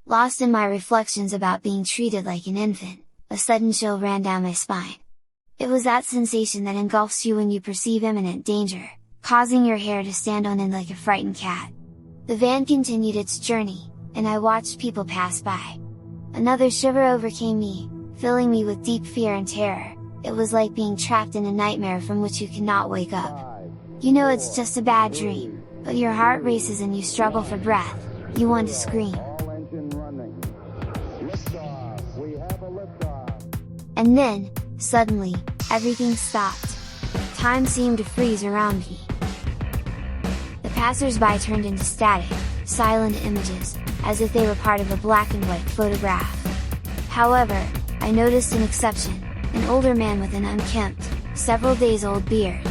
Lost in my reflections about being treated like an infant, a sudden chill ran down my spine. It was that sensation that engulfs you when you perceive imminent danger, causing your hair to stand on end like a frightened cat. The van continued its journey, and I watched people pass by. Another shiver overcame me, filling me with deep fear and terror. It was like being trapped in a nightmare from which you cannot wake up. You know it's just a bad dream, but your heart races and you struggle for breath, you want to scream. And then, suddenly, everything stopped. Time seemed to freeze around me. The passers-by turned into static, silent images, as if they were part of a black and white photograph. However, I noticed an exception, an older man with an unkempt, several days old beard.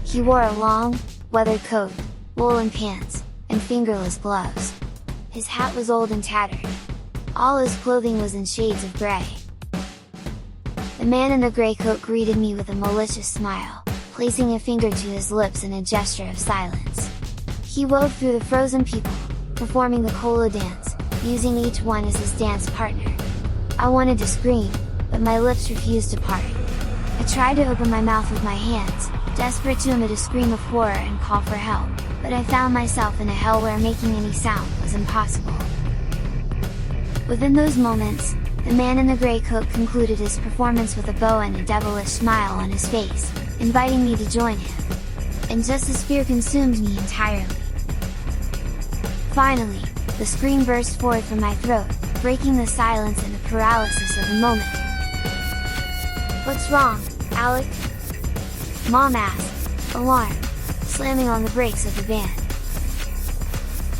He wore a long, weathered coat, woolen pants, and fingerless gloves. His hat was old and tattered. All his clothing was in shades of gray. The man in the gray coat greeted me with a malicious smile, placing a finger to his lips in a gesture of silence. He wove through the frozen people, performing the Kola dance, using each one as his dance partner. I wanted to scream, but my lips refused to part. I tried to open my mouth with my hands, desperate to emit a scream of horror and call for help, but I found myself in a hell where making any sound was impossible. Within those moments, the man in the gray coat concluded his performance with a bow and a devilish smile on his face, inviting me to join him. And just as fear consumed me entirely. Finally, the scream burst forth from my throat, breaking the silence and the paralysis of the moment. "What's wrong, Alec?" Mom asked, alarmed, slamming on the brakes of the van.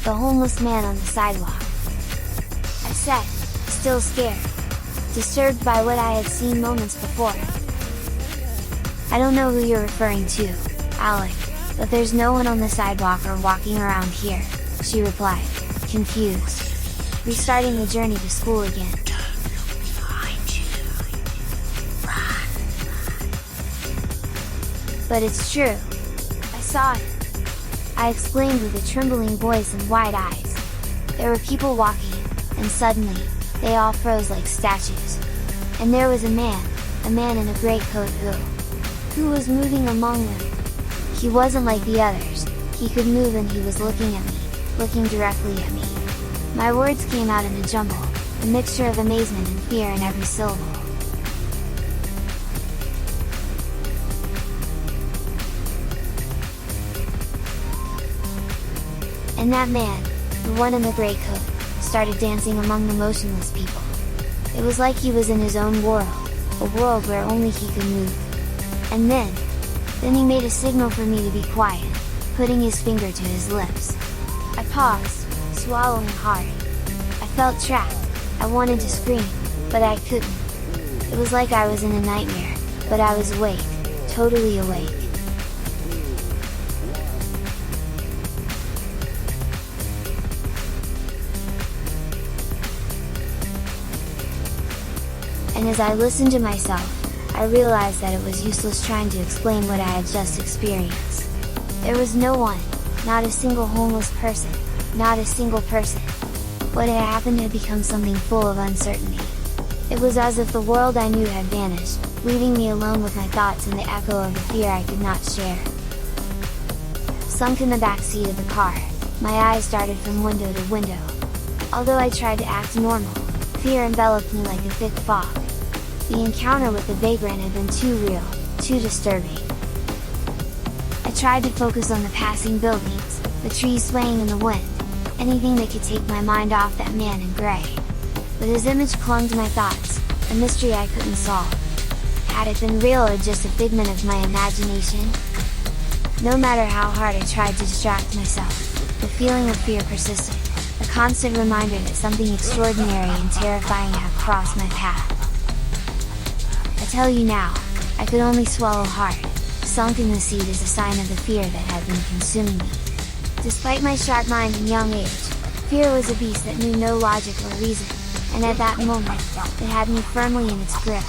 "The homeless man on the sidewalk," I said, still scared, disturbed by what I had seen moments before. "I don't know who you're referring to, Alec, but there's no one on the sidewalk or walking around here," she replied, confused. Restarting the journey to school again. "But it's true! I saw it!" I exclaimed with a trembling voice and wide eyes. There were people walking, and suddenly, they all froze like statues. And there was a man in a gray coat who was moving among them. He wasn't like the others, he could move and he was looking at me, looking directly at me. My words came out in a jumble, a mixture of amazement and fear in every syllable. And that man, the one in the gray coat, started dancing among the motionless people. It was like he was in his own world, a world where only he could move. And then he made a signal for me to be quiet, putting his finger to his lips. I paused, swallowing hard. I felt trapped, I wanted to scream, but I couldn't. It was like I was in a nightmare, but I was awake, totally awake. And as I listened to myself, I realized that it was useless trying to explain what I had just experienced. There was no one, not a single homeless person, not a single person. What had happened had become something full of uncertainty. It was as if the world I knew had vanished, leaving me alone with my thoughts and the echo of the fear I could not share. Sunk in the back seat of the car, my eyes darted from window to window. Although I tried to act normal, fear enveloped me like a thick fog. The encounter with the vagrant had been too real, too disturbing. I tried to focus on the passing buildings, the trees swaying in the wind, anything that could take my mind off that man in gray. But his image clung to my thoughts, a mystery I couldn't solve. Had it been real or just a figment of my imagination? No matter how hard I tried to distract myself, the feeling of fear persisted, a constant reminder that something extraordinary and terrifying had crossed my path. I tell you now, I could only swallow hard, sunk in the seat as a sign of the fear that had been consuming me. Despite my sharp mind and young age, fear was a beast that knew no logic or reason, and at that moment, it had me firmly in its grip.